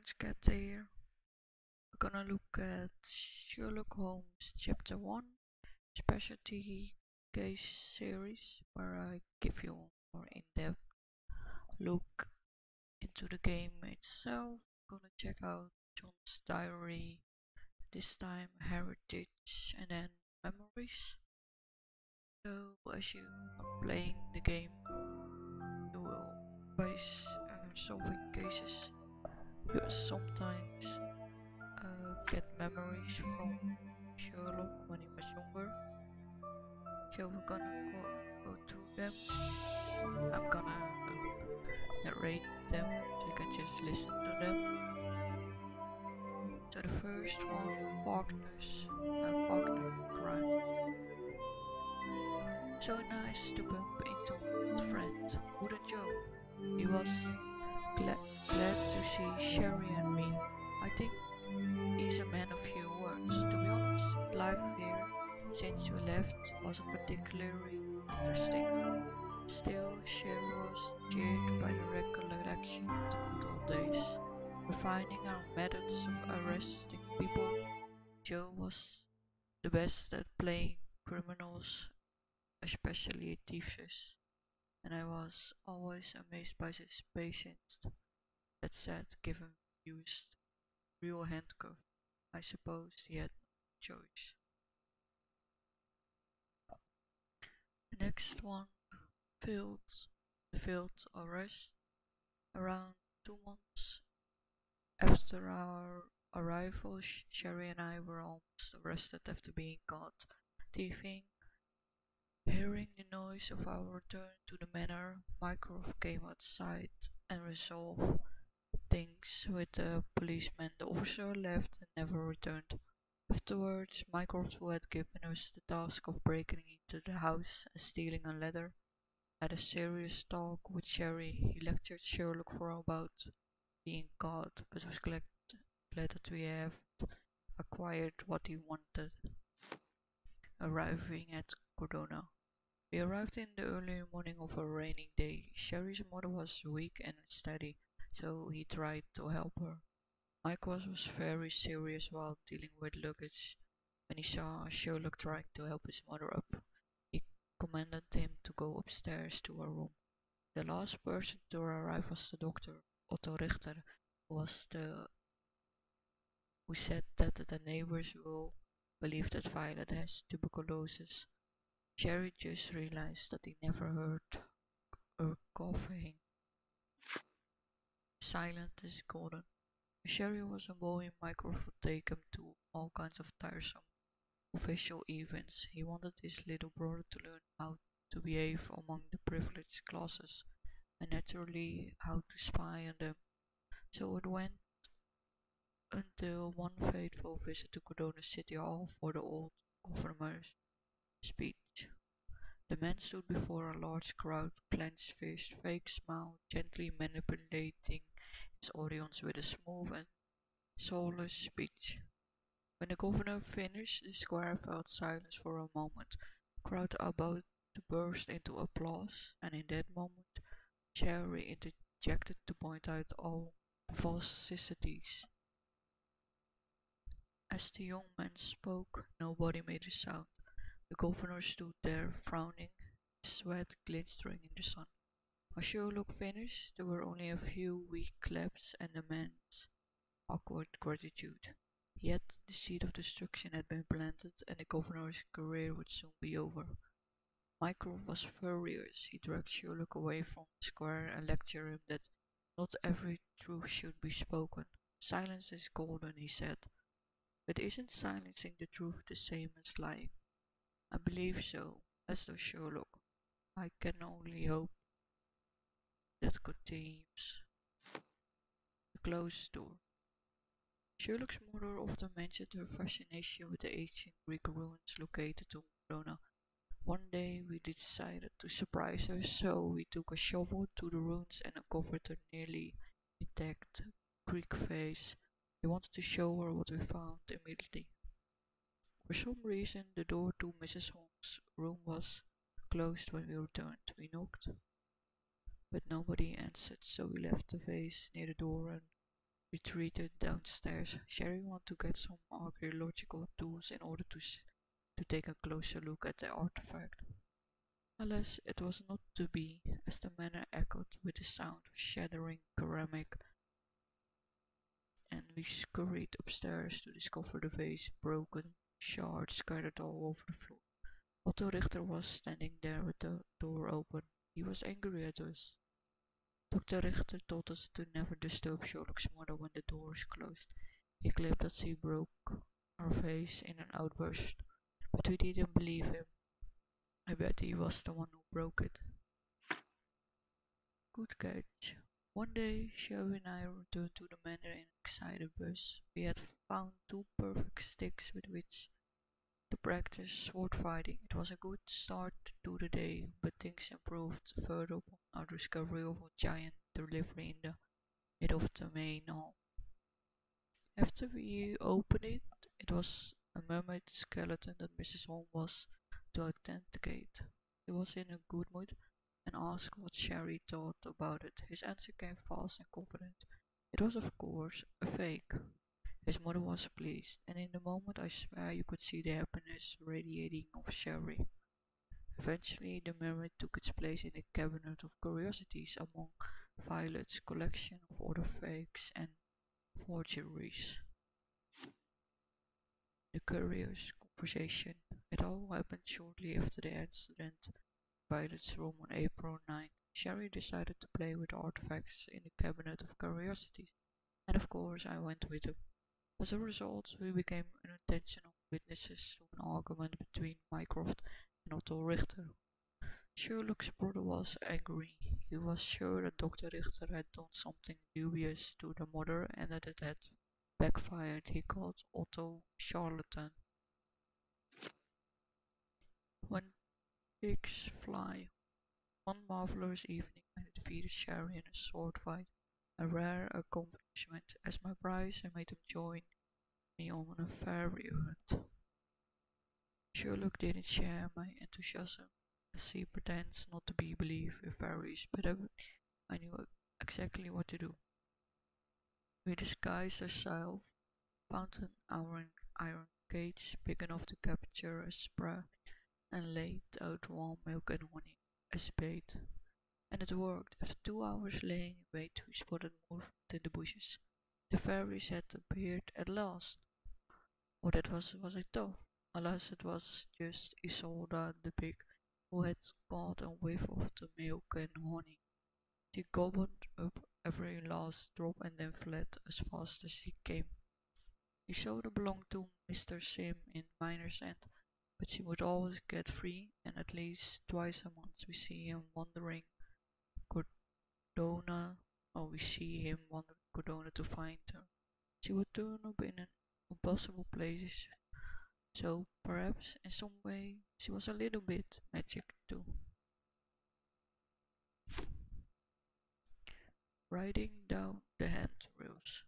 let's get there. We're gonna look at Sherlock Holmes Chapter 1, Specialty Case Series, where I give you a more in-depth look into the game itself. Gonna check out John's diary, this time heritage and then memories. So as you are playing the game, you will face solving cases. You sometimes get memories from Sherlock when he was younger. So we're gonna go through them. I'm gonna narrate them so you can just listen to them. So the first one, partner crime. So nice to bump into old friend, wouldn't you? He was glad to see Sherry and me. I think he's a man of few words. To be honest, life here since you left wasn't particularly interesting. Still, Sherry was cheered by the recollection of the good old days. Refining our methods of arresting people, Joe was the best at playing criminals, especially thieves, and I was always amazed by his patience. That said, given used real handcuff, I suppose he had no choice. The next one, the failed arrest. Around 2 months after our arrival, Sherry and I were almost arrested after being caught thieving. Hearing the noise of our return to the manor, Mycroft came outside and resolved things with the policeman. The officer left and never returned. Afterwards, Mycroft, who had given us the task of breaking into the house and stealing a letter, had a serious talk with Sherry. He lectured Sherlock for about being caught, but was glad that we had acquired what he wanted. Arriving at Cordona. We arrived in the early morning of a rainy day. Sherry's mother was weak and unsteady, so he tried to help her. Mike was very serious while dealing with luggage. When he saw Sherlock trying to help his mother up, he commanded him to go upstairs to her room. The last person to arrive was the doctor, Otto Richter, who said that the neighbors will believe that Violet has tuberculosis. Sherry just realized that he never heard her coughing. Silent is golden. Sherry was a boy, Mycroft would take him to all kinds of tiresome official events. He wanted his little brother to learn how to behave among the privileged classes, and naturally how to spy on them. So it went until one fateful visit to Cordona City Hall for the old governor's speech. The man stood before a large crowd, clenched fist, fake smile, gently manipulating his audience with a smooth and soulless speech. When the governor finished, the square felt silence for a moment. The crowd about to burst into applause, and in that moment, Sherry interjected to point out all falsicities. As the young man spoke, nobody made a sound. The governor stood there, frowning, sweat glistering in the sun. When Sherlock finished, there were only a few weak claps and the man's awkward gratitude. Yet the seed of destruction had been planted, and the governor's career would soon be over. Mycroft was furious. He dragged Sherlock away from the square and lectured him that not every truth should be spoken. Silence is golden, he said. But isn't silencing the truth the same as lying? I believe so, as does Sherlock. I can only hope that continues. The closed door. Sherlock's mother often mentioned her fascination with the ancient Greek ruins located on Cordona. One day we decided to surprise her, so we took a shovel to the ruins and uncovered a nearly intact Greek vase. We wanted to show her what we found immediately. For some reason, the door to Mrs. Holmes' room was closed when we returned. We knocked, but nobody answered, so we left the vase near the door and retreated downstairs. Sherry wanted to get some archaeological tools in order to take a closer look at the artifact. Alas, it was not to be, as the manor echoed with the sound of shattering ceramic, and we scurried upstairs to discover the vase broken, shards scattered all over the floor. Otto Richter was standing there with the door open. He was angry at us. Dr. Richter told us to never disturb Sherlock's mother when the door is closed. He claimed that she broke our vase in an outburst, but we didn't believe him. I bet he was the one who broke it. Good catch. One day, Sherry and I returned to the manor in an excited bus. We had found 2 perfect sticks with which to practice sword fighting. It was a good start to the day, but things improved further upon our discovery of a giant delivery in the middle of the main hall. After we opened it, it was a mermaid skeleton that Mrs. Holmes was to authenticate. He was in a good mood and asked what Sherry thought about it. His answer came fast and confident. It was, of course, a fake. His mother was pleased, and in the moment I swear you could see the happiness radiating off Sherry. Eventually, the mermaid took its place in the cabinet of curiosities among Violet's collection of other fakes and forgeries. The curious conversation. It all happened shortly after the incident in Violet's room on April 9th. Sherry decided to play with artifacts in the cabinet of curiosities, and of course I went with him. As a result, we became unintentional witnesses to an argument between Mycroft and Otto Richter. Sherlock's brother was angry. He was sure that Dr. Richter had done something dubious to the mother and that it had backfired. He called Otto charlatan. When pigs fly. One marvelous evening I defeated Sherry in a sword fight, a rare accomplishment. As my prize I made him join me on a fairy hunt. Sherlock didn't share my enthusiasm, as he pretends not to believe in fairies, but I knew exactly what to do. We disguised ourselves, found an iron cage big enough to capture a sprite, and laid out warm milk and honey as bait. And it worked. After 2 hours laying in wait, we spotted movement in the bushes. The fairies had appeared at last. Oh, that was I thought. Alas, it was just Isolda the pig, who had caught a whiff of the milk and honey. She gobbled up every last drop and then fled as fast as she came. Isolda belonged to Mr. Sim in Miner's End, but she would always get free, and at least twice a month we see him wandering Cordona, to find her. She would turn up in an impossible places, so perhaps in some way she was a little bit magic too. Riding down the handrails.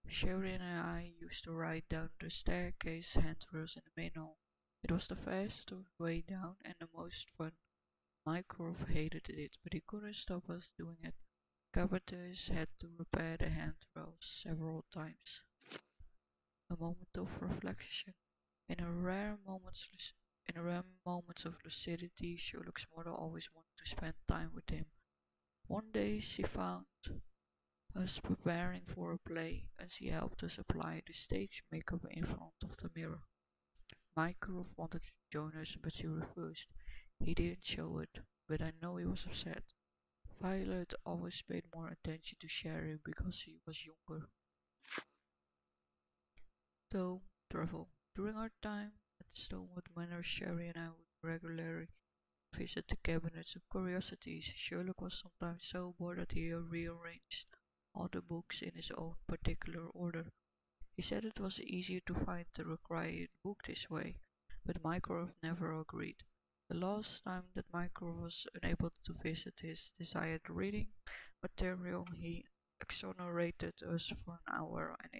Sherry and I used to ride down the staircase handrails in the main hall. It was the fastest way down and the most fun. Mycroft hated it, but he couldn't stop us doing it. Carpenters had to repair the handrails several times. A moment of reflection. In a rare moments of lucidity, Sherlock's mother always wanted to spend time with him. One day she found us preparing for a play, and she helped us apply the stage makeup in front of the mirror. Mycroft wanted to join us, but she refused. He didn't show it, but I know he was upset. Violet always paid more attention to Sherry because he was younger. Tome travel. During our time at Stonewood Manor, Sherry and I would regularly visit the cabinets of curiosities. Sherlock was sometimes so bored that he rearranged all the books in his own particular order. He said it was easier to find the required book this way, but Mycroft never agreed. The last time that Mycroft was unable to visit his desired reading material, he exonerated us for an hour and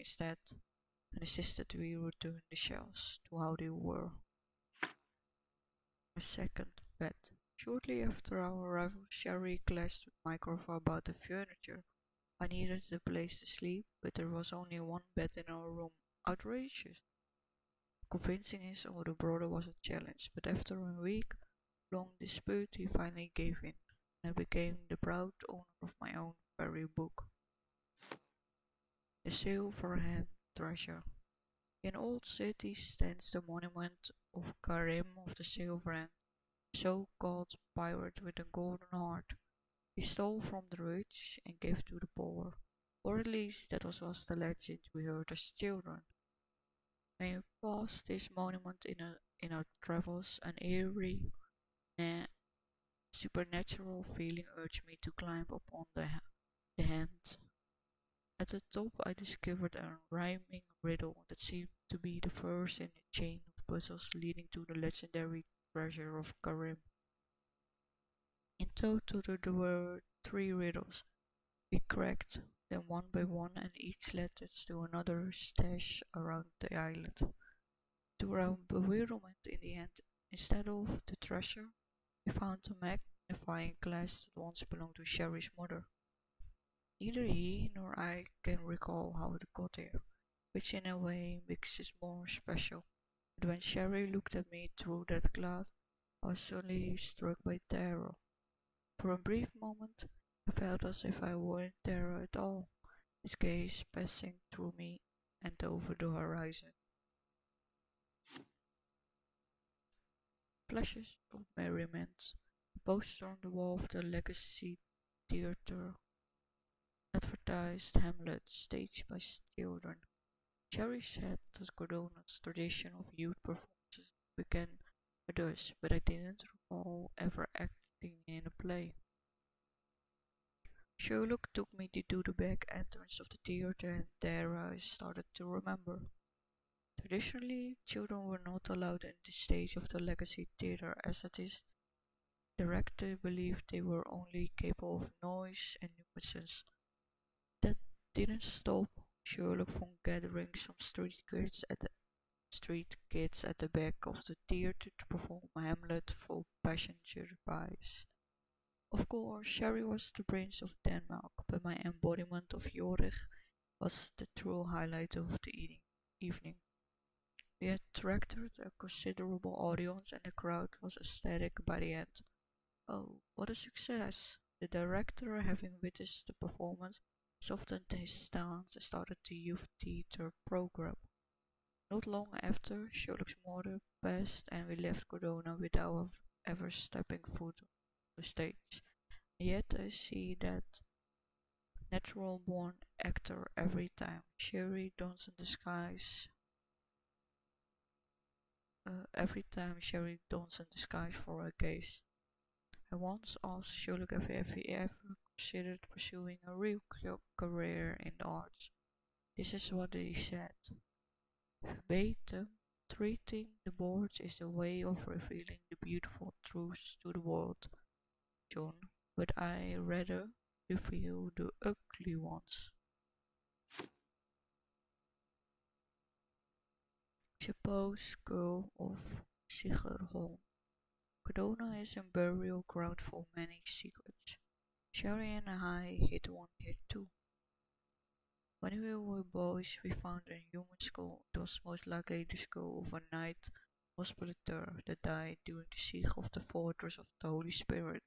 insisted we return the shelves to how they were. A second bed. Shortly after our arrival, Sherry clashed with Mycroft about the furniture. I needed a place to sleep, but there was only one bed in our room. Outrageous! Convincing his older brother was a challenge, but after a week-long dispute he finally gave in, and I became the proud owner of my own fairy book. The Silver Hand Treasure. In old cities stands the monument of Karim of the Silver Hand, a so-called pirate with a golden heart. He stole from the rich and gave to the poor, or at least that was the legend we heard as children. When we passed this monument in our travels, an eerie, supernatural feeling urged me to climb up on the hand. At the top, I discovered a rhyming riddle that seemed to be the first in a chain of puzzles leading to the legendary treasure of Karim. In total, there were 3 riddles. We cracked them one by one, and each led us to another stash around the island. To our bewilderment, in the end, instead of the treasure, we found a magnifying glass that once belonged to Sherry's mother. Neither he nor I can recall how it got there, which in a way makes it more special. But when Sherry looked at me through that glass, I was suddenly struck by terror. For a brief moment, I felt as if I weren't there at all, his gaze passing through me and over the horizon. Flashes of Merriment. A poster on the wall of the Legacy Theatre advertised Hamlet, staged by children. Cherry said that Cordona's tradition of youth performances began with us, but I didn't recall ever acting in a play. Sherlock took me to the back entrance of the theatre, and there I started to remember. Traditionally, children were not allowed in the stage of the Legacy Theatre, as it is. The director believed they were only capable of noise and nuisance. That didn't stop Sherlock from gathering some street kids at the back of the theatre to perform Hamlet for passenger-bys. Of course, Sherry was the Prince of Denmark, but my embodiment of Jorig was the true highlight of the evening. We attracted a considerable audience, and the crowd was ecstatic by the end. Oh, what a success! The director, having witnessed the performance, softened his stance and started the youth theatre program. Not long after, Sherlock's mother passed, and we left Cordona without ever stepping foot on the stage. Yet I see that natural-born actor every time. Every time Sherry dons in disguise for a case. I once asked Sherlock if he ever considered pursuing a real career in the arts. This is what he said. Verbatim, treating the boards is a way of revealing the beautiful truths to the world, John, but I rather reveal the ugly ones. Suppose girl of Siger Holmes. Cordona is a burial ground for many secrets. Sherry and I hid one here too. When we were boys, we found a human skull. It was most likely the skull of a knight hospitaller that died during the siege of the fortress of the Holy Spirit.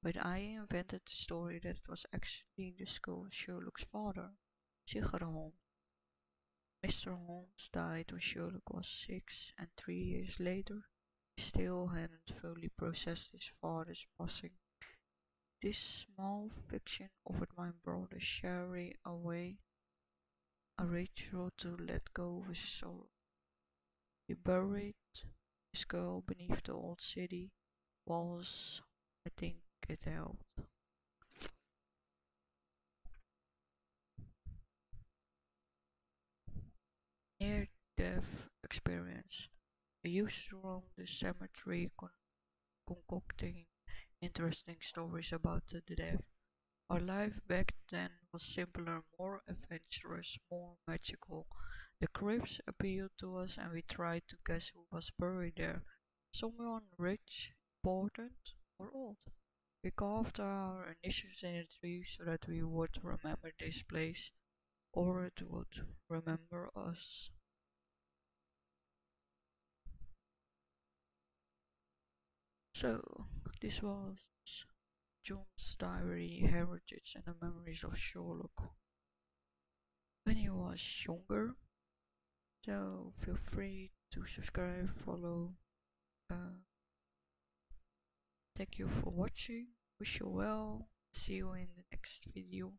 But I invented the story that it was actually the skull of Sherlock's father, Siger Holmes. Mr. Holmes died when Sherlock was 6, and 3 years later, he still hadn't fully processed his father's passing. This small fiction offered my brother Sherry a ritual to let go of his sorrow. He buried his skull beneath the old city walls. I think it helped. Near-death experience. I used to roam the cemetery concocting interesting stories about the dead. Our life back then was simpler, more adventurous, more magical. The crypts appealed to us, and we tried to guess who was buried there. Someone rich, important, or old. We carved our initials in a tree so that we would remember this place, or it would remember us. So, this was John's diary, heritage, and the memories of Sherlock when he was younger. So, feel free to subscribe, follow. Thank you for watching. Wish you well. See you in the next video.